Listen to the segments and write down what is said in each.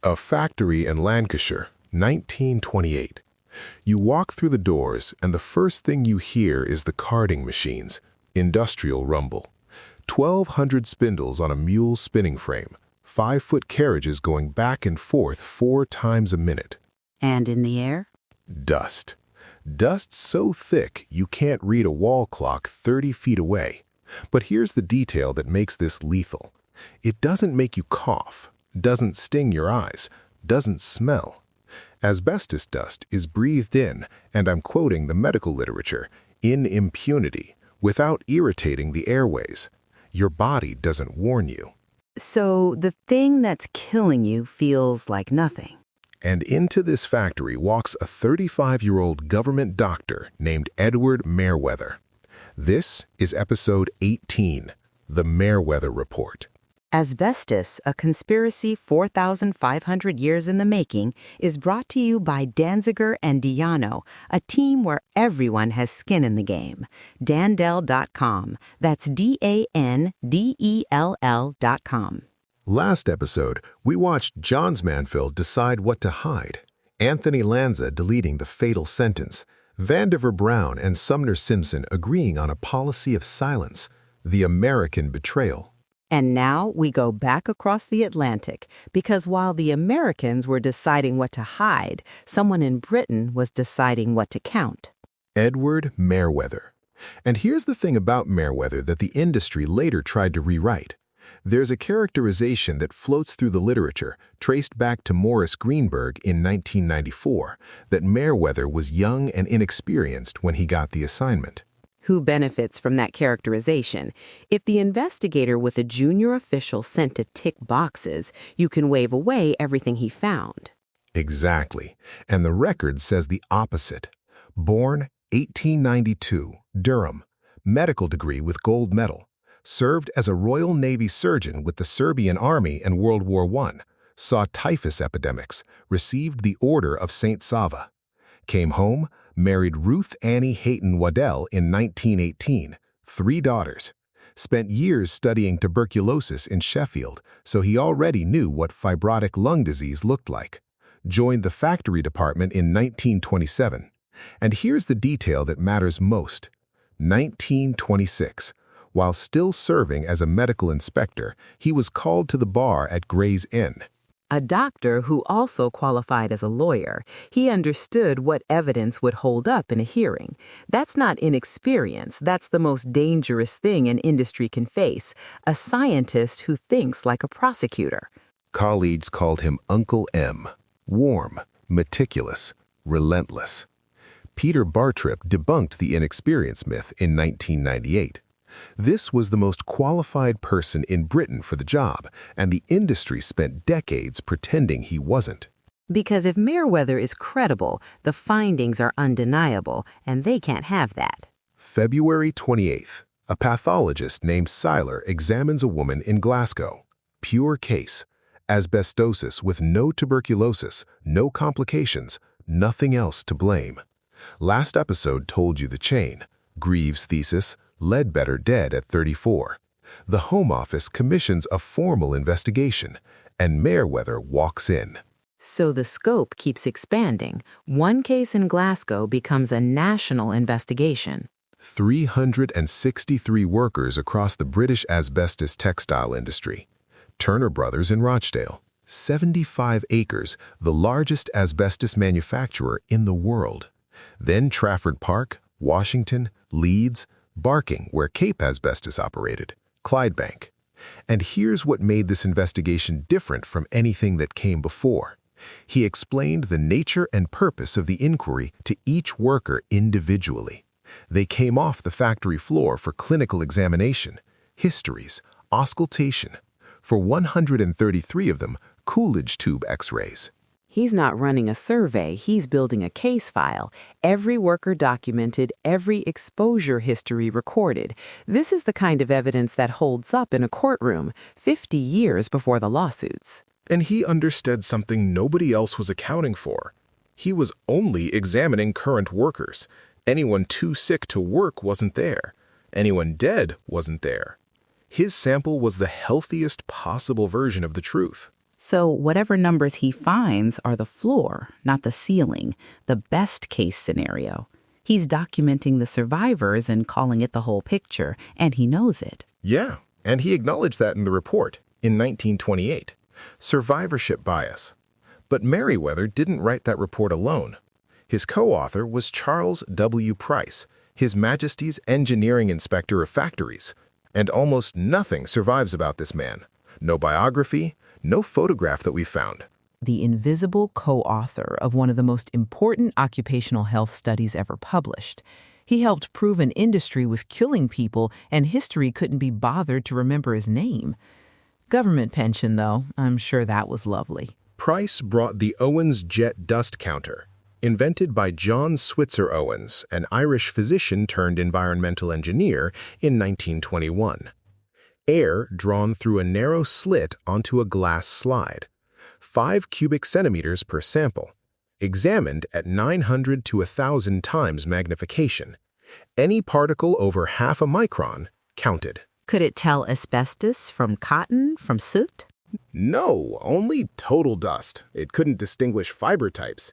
A factory in Lancashire, 1928. You walk through the doors and the first thing you hear is the carding machines, industrial rumble. 1,200 spindles on a mule spinning frame, 5-foot carriages going back and forth 4 times a minute. And in the air? Dust. Dust so thick you can't read a wall clock 30 feet away. But here's the detail that makes this lethal. It doesn't make you cough, doesn't sting your eyes, doesn't smell. Asbestos dust is breathed in, and I'm quoting the medical literature, in impunity, without irritating the airways. Your body doesn't warn you. So the thing that's killing you feels like nothing. And into this factory walks a 35-year-old government doctor named Edward Merewether. This is episode 18, The Merewether Report. Asbestos, a conspiracy 4,500 years in the making, is brought to you by Danziger and Diano, a team where everyone has skin in the game. Dandel.com. That's DANDELL.com. Last episode, we watched Johns Manfield decide what to hide, Anthony Lanza deleting the fatal sentence, Vandiver Brown and Sumner Simpson agreeing on a policy of silence, the American betrayal. And now we go back across the Atlantic, because while the Americans were deciding what to hide, someone in Britain was deciding what to count. Edward Merewether. And here's the thing about Merewether that the industry later tried to rewrite. There's a characterization that floats through the literature, traced back to Morris Greenberg in 1994, that Merewether was young and inexperienced when he got the assignment. Who benefits from that characterization? If the investigator with a junior official sent to tick boxes, you can wave away everything he found. Exactly. And the record says the opposite. Born 1892, Durham, medical degree with gold medal. Served as a Royal Navy surgeon with the Serbian Army in World War I, saw typhus epidemics, received the Order of St. Sava. Came home, married Ruth Annie Hayton Waddell in 1918, 3 daughters. Spent years studying tuberculosis in Sheffield, so he already knew what fibrotic lung disease looked like. Joined the factory department in 1927. And here's the detail that matters most. 1926. While still serving as a medical inspector, he was called to the bar at Gray's Inn. A doctor who also qualified as a lawyer, he understood what evidence would hold up in a hearing. That's not inexperience, that's the most dangerous thing an industry can face, a scientist who thinks like a prosecutor. Colleagues called him Uncle M, warm, meticulous, relentless. Peter Bartrip debunked the inexperience myth in 1998. This was the most qualified person in Britain for the job, and the industry spent decades pretending he wasn't. Because if Merewether is credible, the findings are undeniable, and they can't have that. February 28th, a pathologist named Seiler examines a woman in Glasgow. Pure case. Asbestosis with no tuberculosis, no complications, nothing else to blame. Last episode told you the chain. Greaves' thesis, Leadbetter dead at 34. The Home Office commissions a formal investigation, and Merewether walks in. So the scope keeps expanding. One case in Glasgow becomes a national investigation. 363 workers across the British asbestos textile industry. Turner Brothers in Rochdale. 75 acres, the largest asbestos manufacturer in the world. Then Trafford Park, Washington, Leeds, Barking, where Cape Asbestos operated, Clydebank. And here's what made this investigation different from anything that came before. He explained the nature and purpose of the inquiry to each worker individually. They came off the factory floor for clinical examination, histories, auscultation. For 133 of them, Coolidge tube x-rays. He's not running a survey, he's building a case file. Every worker documented, every exposure history recorded. This is the kind of evidence that holds up in a courtroom 50 years before the lawsuits. And he understood something nobody else was accounting for. He was only examining current workers. Anyone too sick to work wasn't there. Anyone dead wasn't there. His sample was the healthiest possible version of the truth. So whatever numbers he finds are the floor, not the ceiling, the best case scenario. He's documenting the survivors and calling it the whole picture, and he knows it. Yeah, and he acknowledged that in the report in 1928. Survivorship bias. But Merewether didn't write that report alone. His co-author was Charles W. Price, His Majesty's Engineering Inspector of Factories. And almost nothing survives about this man. No biography, no photograph that we found. The invisible co-author of one of the most important occupational health studies ever published. He helped prove an industry was killing people, and history couldn't be bothered to remember his name. Government pension, though, I'm sure that was lovely. Price brought the Owens Jet Dust Counter, invented by John Switzer Owens, an Irish physician turned environmental engineer, in 1921. Air drawn through a narrow slit onto a glass slide. 5 cubic centimeters per sample. Examined at 900 to 1,000 times magnification. Any particle over half a micron counted. Could it tell asbestos from cotton, from soot? No, only total dust. It couldn't distinguish fiber types.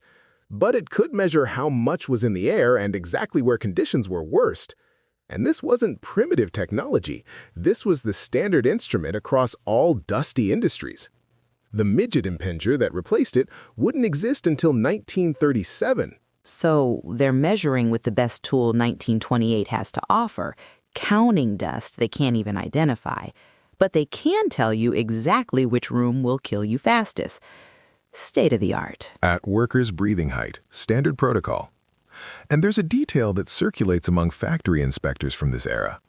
But it could measure how much was in the air and exactly where conditions were worst. And this wasn't primitive technology. This was the standard instrument across all dusty industries. The midget impinger that replaced it wouldn't exist until 1937. So they're measuring with the best tool 1928 has to offer, counting dust they can't even identify. But they can tell you exactly which room will kill you fastest. State of the art. At workers' breathing height, standard protocol. And there's a detail that circulates among factory inspectors from this era.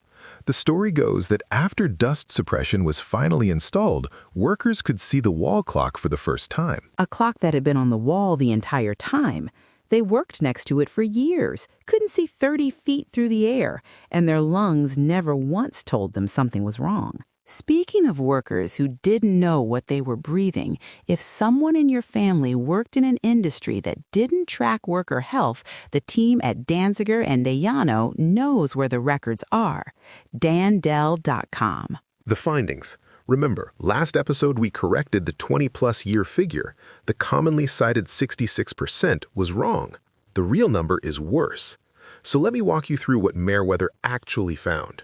The story goes that after dust suppression was finally installed, workers could see the wall clock for the first time. A clock that had been on the wall the entire time. They worked next to it for years, couldn't see 30 feet through the air, and their lungs never once told them something was wrong. Speaking of workers who didn't know what they were breathing, if someone in your family worked in an industry that didn't track worker health, the team at Danziger and Dayano knows where the records are. dandel.com. The findings. Remember, last episode we corrected the 20-plus year figure. The commonly cited 66% was wrong. The real number is worse. So let me walk you through what Merewether actually found.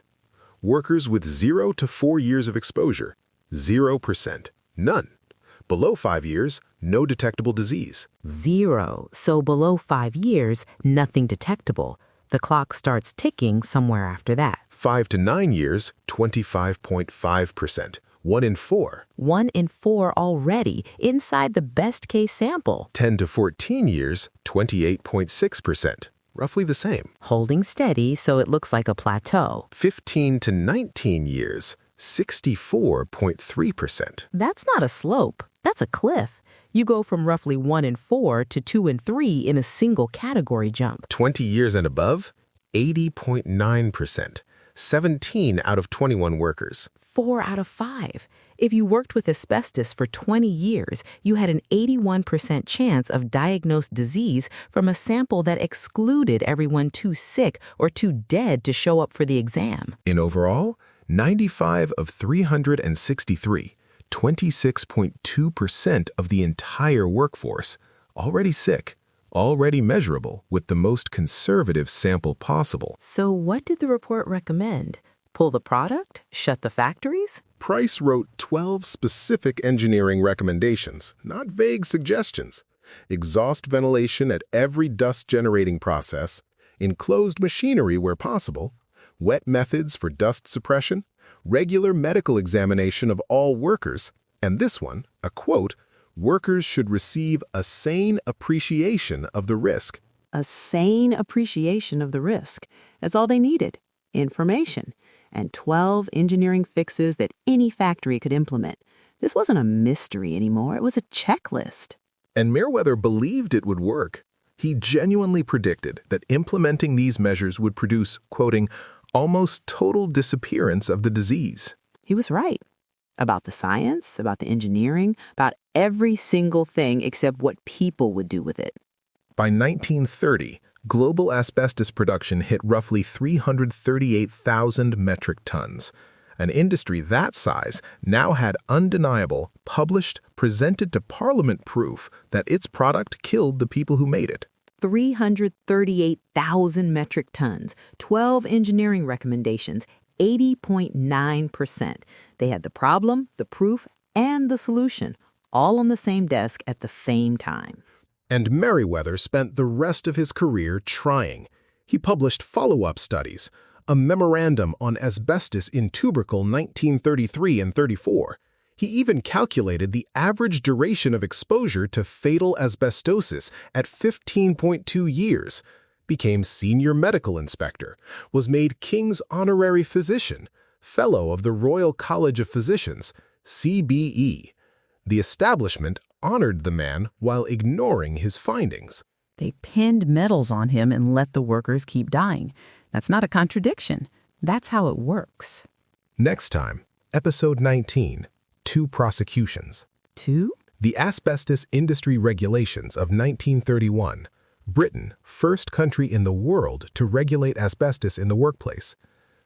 Workers with 0 to 4 years of exposure, 0%, none. Below 5 years, no detectable disease. 0, so below 5 years, nothing detectable. The clock starts ticking somewhere after that. 5 to 9 years, 25.5%, 1 in 4. 1 in 4 already, inside the best case sample. 10 to 14 years, 28.6%. Roughly the same. Holding steady so it looks like a plateau. 15 to 19 years, 64.3%. That's not a slope. That's a cliff. You go from roughly 1 in 4 to 2 in 3 in a single category jump. 20 years and above, 80.9%. 17 out of 21 workers. 4 out of 5. If you worked with asbestos for 20 years, you had an 81% chance of diagnosed disease from a sample that excluded everyone too sick or too dead to show up for the exam. In overall, 95 of 363, 26.2% of the entire workforce, already sick, already measurable with the most conservative sample possible. So what did the report recommend? Pull the product? Shut the factories? Price wrote 12 specific engineering recommendations, not vague suggestions. Exhaust ventilation at every dust-generating process, enclosed machinery where possible, wet methods for dust suppression, regular medical examination of all workers, and this one, a quote, workers should receive a sane appreciation of the risk. A sane appreciation of the risk. That's all they needed. Information. And 12 engineering fixes that any factory could implement. This wasn't a mystery anymore. It was a checklist. And Merewether believed it would work. He genuinely predicted that implementing these measures would produce, quoting, almost total disappearance of the disease. He was right. About the science, about the engineering, about every single thing except what people would do with it. By 1930, global asbestos production hit roughly 338,000 metric tons. An industry that size now had undeniable, published, presented to Parliament proof that its product killed the people who made it. 338,000 metric tons, 12 engineering recommendations, 80.9%. They had the problem, the proof, and the solution, all on the same desk at the same time. And Merewether spent the rest of his career trying. He published follow-up studies, a memorandum on asbestos in tubercle 1933 and 34. He even calculated the average duration of exposure to fatal asbestosis at 15.2 years, became senior medical inspector, was made King's Honorary Physician, Fellow of the Royal College of Physicians, CBE. The establishment honored the man while ignoring his findings. They pinned medals on him and let the workers keep dying. That's not a contradiction. That's how it works. Next time, Episode 19, 2 Prosecutions. 2? The Asbestos Industry Regulations of 1931. Britain, first country in the world to regulate asbestos in the workplace.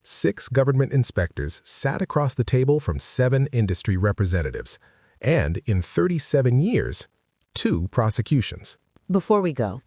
6 government inspectors sat across the table from 7 industry representatives. And in 37 years, 2 prosecutions. Before we go,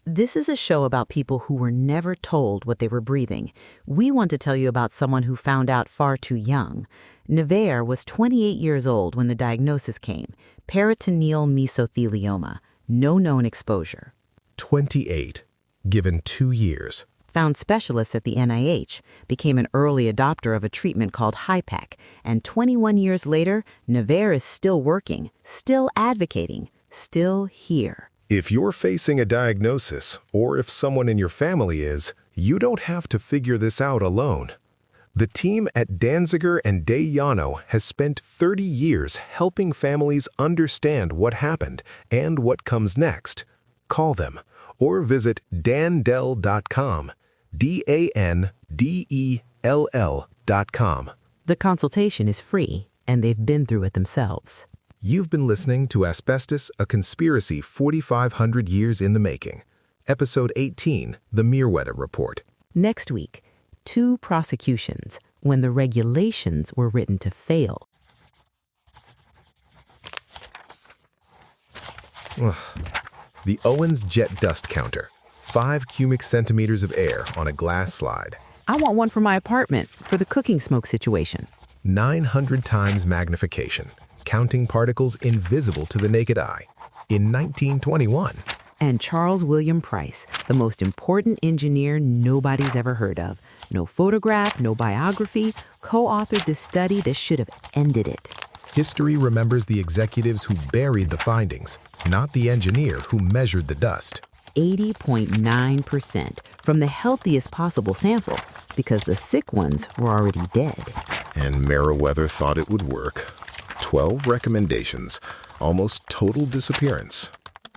this is a show about people who were never told what they were breathing. We want to tell you about someone who found out far too young. Merewether was 28 years old when the diagnosis came, peritoneal mesothelioma, no known exposure. 28, given 2 years. Found specialists at the NIH, became an early adopter of a treatment called HIPAC, and 21 years later, Merewether is still working, still advocating, still here. If you're facing a diagnosis, or if someone in your family is, you don't have to figure this out alone. The team at Danziger and De Llano has spent 30 years helping families understand what happened and what comes next. Call them or visit dandell.com, DANDELL.com. The consultation is free, and they've been through it themselves. You've been listening to Asbestos, a Conspiracy 4,500 Years in the Making. Episode 18, The Merewether Report. Next week, 2 prosecutions when the regulations were written to fail. The Owens jet dust counter. 5 cubic centimeters of air on a glass slide. I want one for my apartment for the cooking smoke situation. 900 times magnification, counting particles invisible to the naked eye. In 1921. And Charles William Price, the most important engineer nobody's ever heard of. No photograph, no biography, co-authored this study that should have ended it. History remembers the executives who buried the findings, not the engineer who measured the dust. 80.9% from the healthiest possible sample, because the sick ones were already dead. And Merewether thought it would work. 12 recommendations, almost total disappearance.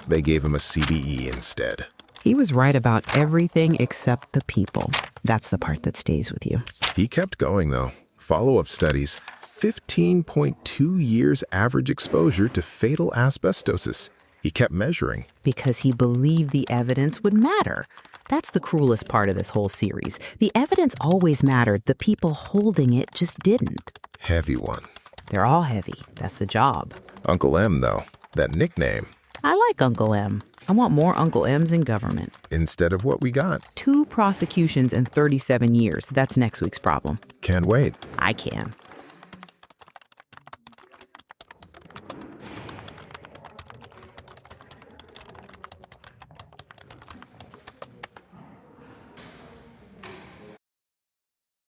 They gave him a CBE instead. He was right about everything except the people. That's the part that stays with you. He kept going, though. Follow-up studies, 15.2 years average exposure to fatal asbestosis. He kept measuring. Because he believed the evidence would matter. That's the cruelest part of this whole series. The evidence always mattered. The people holding it just didn't. Heavy one. They're all heavy. That's the job. Uncle M, though. That nickname. I like Uncle M. I want more Uncle M's in government. Instead of what we got. 2 prosecutions in 37 years. That's next week's problem. Can't wait. I can.